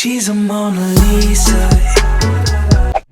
She's a Mona Lisa.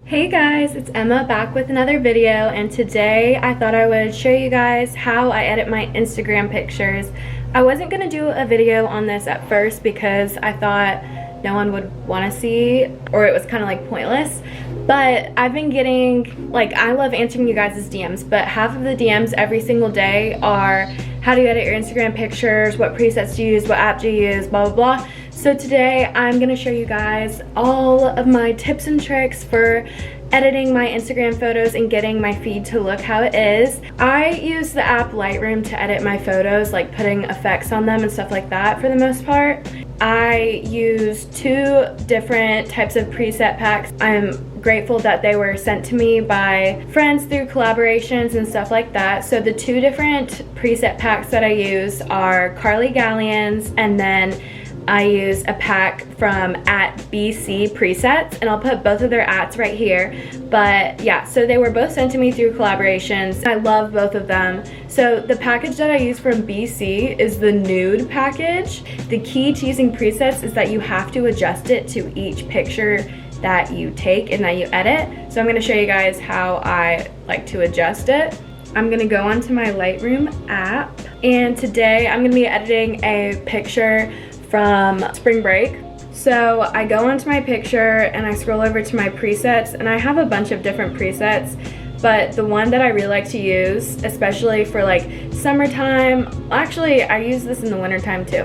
Hey guys, it's Emma back with another video, and today I thought I would show you guys how I edit my Instagram pictures. I wasn't going to do a video on this at first because I thought no one would want to see, or it was kind of like pointless, but I've been getting, like, I love answering you guys' DMs, but half of the DMs every single day are how do you edit your Instagram pictures, what presets do you use, what app do you use, blah blah blah. So today I'm going to show you guys all of my tips and tricks for editing my Instagram photos and getting my feed to look how it is. I use the app Lightroom to edit my photos, like putting effects on them and stuff like that for the most part. I use 2 different types of preset packs. I'm grateful that they were sent to me by friends through collaborations and stuff like that. So the 2 different preset packs that I use are Carly Gallions, and then I use a pack from @BC Presets, and I'll put both of their ats right here. But yeah, so they were both sent to me through collaborations. I love both of them. So the package that I use from BC is the Nude package. The key to using presets is that you have to adjust it to each picture that you take and that you edit. So I'm gonna show you guys how I like to adjust it. I'm gonna go onto my Lightroom app, and today I'm gonna be editing a picture from spring break. So I go onto my picture and I scroll over to my presets, and I have a bunch of different presets, but the one that I really like to use, especially for like summertime, actually I use this in the wintertime too.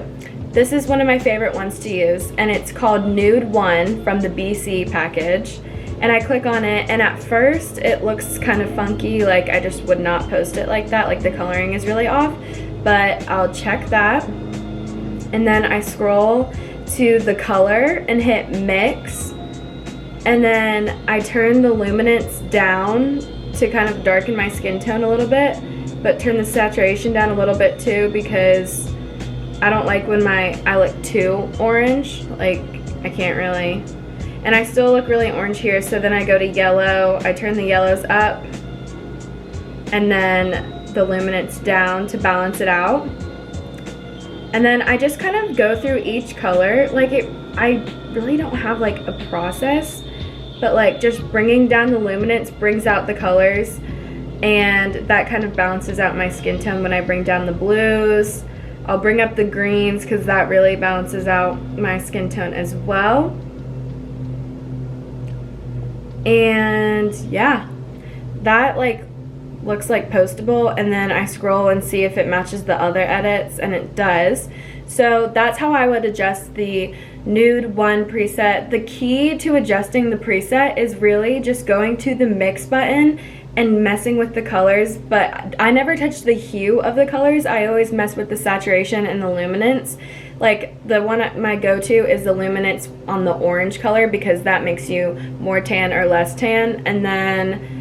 This is one of my favorite ones to use, and it's called Nude 1 from the BC package. And I click on it, and at first it looks kind of funky, like I just would not post it like that, like the coloring is really off, but I'll check that. And then I scroll to the color and hit mix, and then I turn the luminance down to kind of darken my skin tone a little bit, but turn the saturation down a little bit too, because I don't like when I look too orange, like I can't really, and I still look really orange here. So then I go to yellow, I turn the yellows up, and then the luminance down to balance it out. And then I just kind of go through each color. Like I really don't have like a process, but like just bringing down the luminance brings out the colors, and that kind of balances out my skin tone. When I bring down the blues, I'll bring up the greens because that really balances out my skin tone as well. And yeah, that like looks like postable, and then I scroll and see if it matches the other edits, and it does. So that's how I would adjust the Nude 1 preset. The key to adjusting the preset is really just going to the mix button and messing with the colors, but I never touch the hue of the colors. I always mess with the saturation and the luminance. Like the one my go-to is the luminance on the orange color, because that makes you more tan or less tan. And then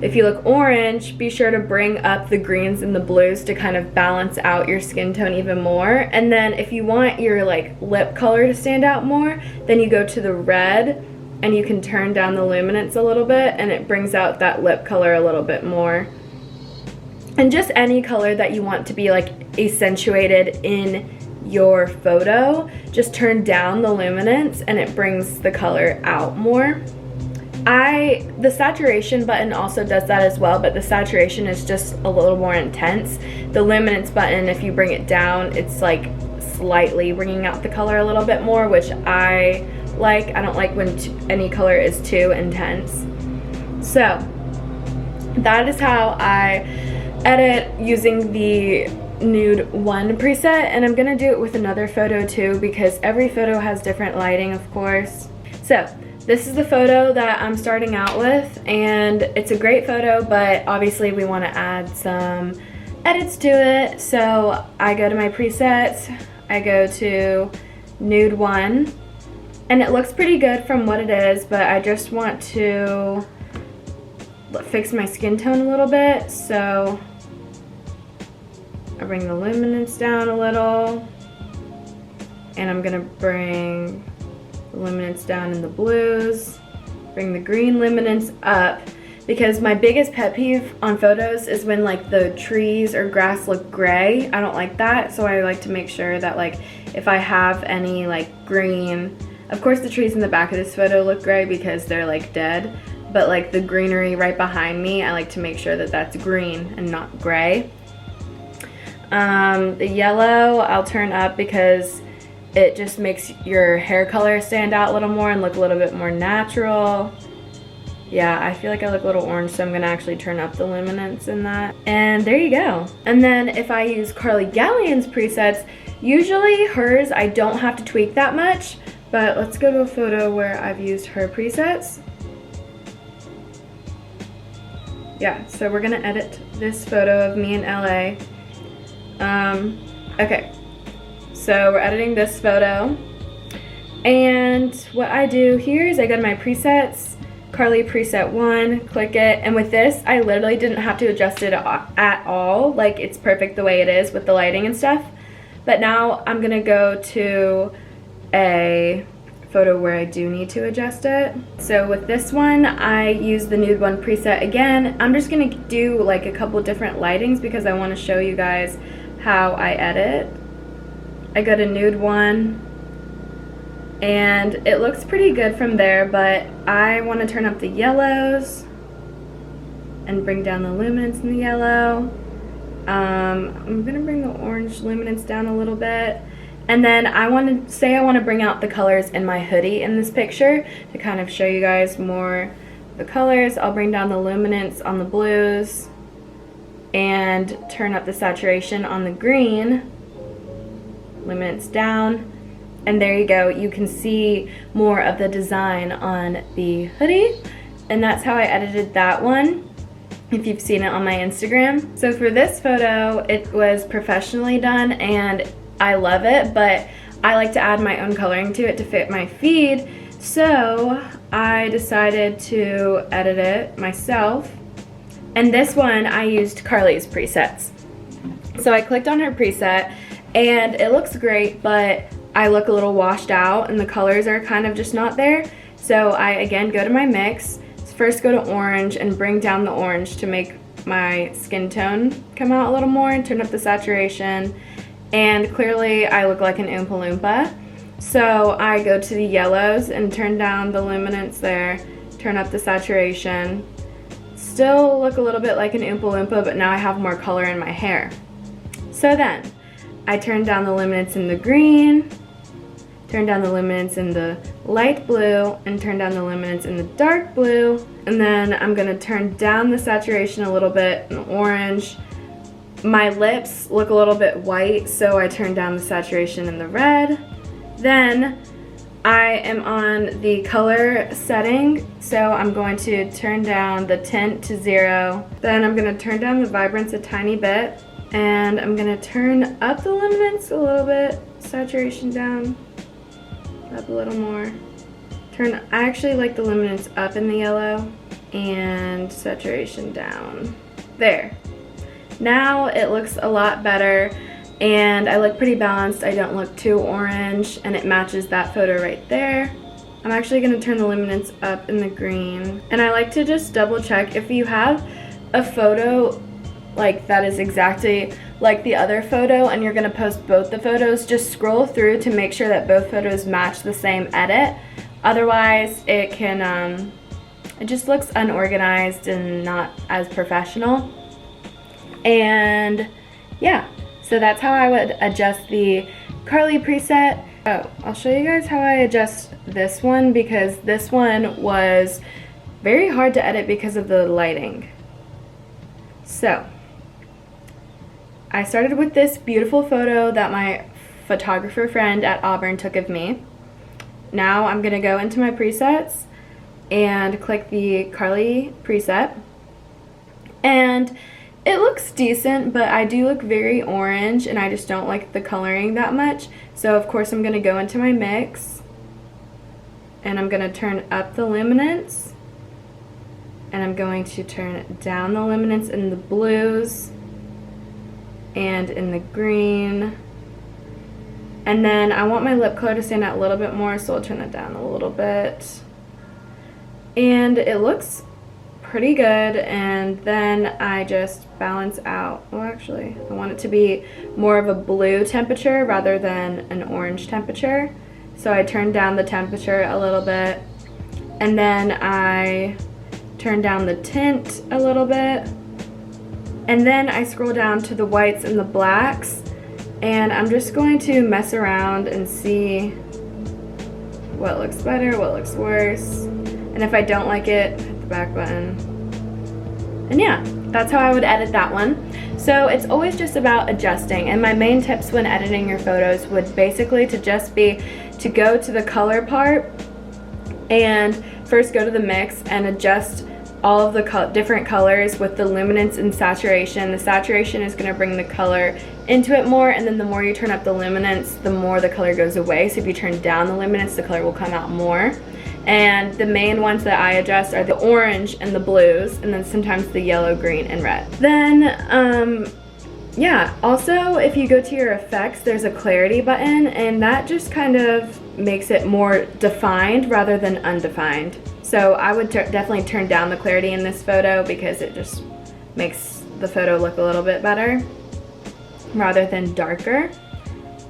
if you look orange, be sure to bring up the greens and the blues to kind of balance out your skin tone even more. And then if you want your like lip color to stand out more, then you go to the red and you can turn down the luminance a little bit, and it brings out that lip color a little bit more. And just any color that you want to be like accentuated in your photo, just turn down the luminance and it brings the color out more. The saturation button also does that as well, but the saturation is just a little more intense. The luminance button, if you bring it down, it's like slightly bringing out the color a little bit more, which I like. I don't like when any color is too intense. So that is how I edit using the Nude 1 preset, and I'm gonna do it with another photo too, because every photo has different lighting, of course. So this is the photo that I'm starting out with, and it's a great photo, but obviously we want to add some edits to it. So I go to my presets, I go to Nude 1, and it looks pretty good from what it is, but I just want to fix my skin tone a little bit. So I bring the luminance down a little, and I'm gonna bring the luminance down in the blues, bring the green luminance up, because my biggest pet peeve on photos is when like the trees or grass look gray. I don't like that, so I like to make sure that like if I have any like green Of course the trees in the back of this photo look gray because they're like dead, but like the greenery right behind me, I like to make sure that that's green and not gray. The yellow I'll turn up because it just makes your hair color stand out a little more and look a little bit more natural. Yeah, I feel like I look a little orange, so I'm gonna actually turn up the luminance in that. And there you go. And then if I use Carly Gallien's presets, usually hers I don't have to tweak that much, but let's go to a photo where I've used her presets. Yeah, so we're gonna edit this photo of me in LA. Okay, so we're editing this photo. And what I do here is I go to my presets, Carly preset 1, click it, and with this I literally didn't have to adjust it at all. Like, it's perfect the way it is with the lighting and stuff. But now I'm gonna go to a photo where I do need to adjust it. So with this one, I use the Nude 1 preset again. I'm just gonna do like a couple different lightings because I wanna show you guys how I edit. I go to Nude 1, and it looks pretty good from there, but I want to turn up the yellows and bring down the luminance in the yellow. I'm gonna bring the orange luminance down a little bit, and then I want to bring out the colors in my hoodie in this picture to kind of show you guys more the colors. I'll bring down the luminance on the blues and turn up the saturation on the green, luminance down. And there you go, you can see more of the design on the hoodie. And that's how I edited that one, if you've seen it on my Instagram. So for this photo, it was professionally done and I love it, but I like to add my own coloring to it to fit my feed. So I decided to edit it myself. And this one, I used Carly's presets. So I clicked on her preset and it looks great, but I look a little washed out and the colors are kind of just not there. So I again go to my mix, first go to orange and bring down the orange to make my skin tone come out a little more and turn up the saturation. And clearly I look like an Oompa Loompa. So I go to the yellows and turn down the luminance there, turn up the saturation. Still look a little bit like an Oompa Loompa, but now I have more color in my hair. So then I turn down the luminance in the green, turn down the luminance in the light blue, and turn down the luminance in the dark blue. And then I'm gonna turn down the saturation a little bit in orange. My lips look a little bit white, so I turn down the saturation in the red. Then I am on the color setting, so I'm going to turn down the tint to 0. Then I'm gonna turn down the vibrance a tiny bit, and I'm gonna turn up the luminance a little bit, saturation down, up a little more. I actually like the luminance up in the yellow, and saturation down. There. Now it looks a lot better, and I look pretty balanced. I don't look too orange, and it matches that photo right there. I'm actually gonna turn the luminance up in the green, and I like to just double check if you have a photo like that is exactly like the other photo and you're gonna post both the photos, just scroll through to make sure that both photos match the same edit. Otherwise it can it just looks unorganized and not as professional. And yeah, so that's how I would adjust the Carly preset. Oh, I'll show you guys how I adjust this one, because this one was very hard to edit because of the lighting. So I started with this beautiful photo that my photographer friend at Auburn took of me. Now I'm gonna go into my presets and click the Carly preset. And it looks decent, but I do look very orange and I just don't like the coloring that much. So of course I'm gonna go into my mix and I'm gonna turn up the luminance, and I'm going to turn down the luminance in the blues and in the green. And then I want my lip color to stand out a little bit more, so I'll turn that down a little bit. And it looks pretty good, and then I just balance out. Well, actually, I want it to be more of a blue temperature rather than an orange temperature. So I turned down the temperature a little bit, and then I turned down the tint a little bit, and then I scroll down to the whites and the blacks, and I'm just going to mess around and see what looks better, what looks worse, and if I don't like it, hit the back button. And yeah, that's how I would edit that one. So it's always just about adjusting, and my main tips when editing your photos would basically to just be to go to the color part and first go to the mix and adjust all of the different colors with the luminance and saturation. The saturation is going to bring the color into it more, and then the more you turn up the luminance, the more the color goes away. So if you turn down the luminance, the color will come out more. And the main ones that I adjust are the orange and the blues, and then sometimes the yellow, green, and red. Then, yeah, also if you go to your effects, there's a clarity button, and that just kind of makes it more defined rather than undefined. So I would definitely turn down the clarity in this photo because it just makes the photo look a little bit better rather than darker.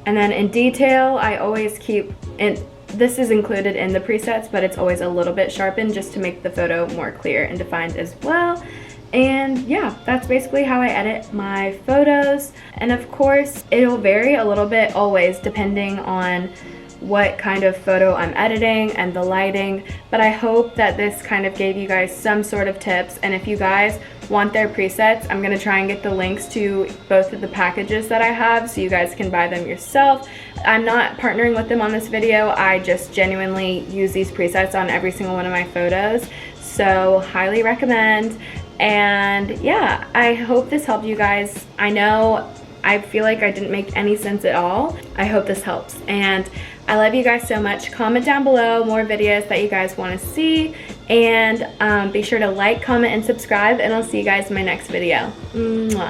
And then in detail, I always keep, and this is included in the presets, but it's always a little bit sharpened just to make the photo more clear and defined as well. And yeah, that's basically how I edit my photos. And of course, it'll vary a little bit always depending on what kind of photo I'm editing and the lighting, but I hope that this kind of gave you guys some sort of tips. And if you guys want their presets, I'm gonna try and get the links to both of the packages that I have so you guys can buy them yourself. I'm not partnering with them on this video, I just genuinely use these presets on every single one of my photos, so highly recommend. And yeah, I hope this helped you guys. I know I feel like I didn't make any sense at all. I hope this helps, and I love you guys so much. Comment down below more videos that you guys want to see, and be sure to like, comment, and subscribe, and I'll see you guys in my next video. Mwah.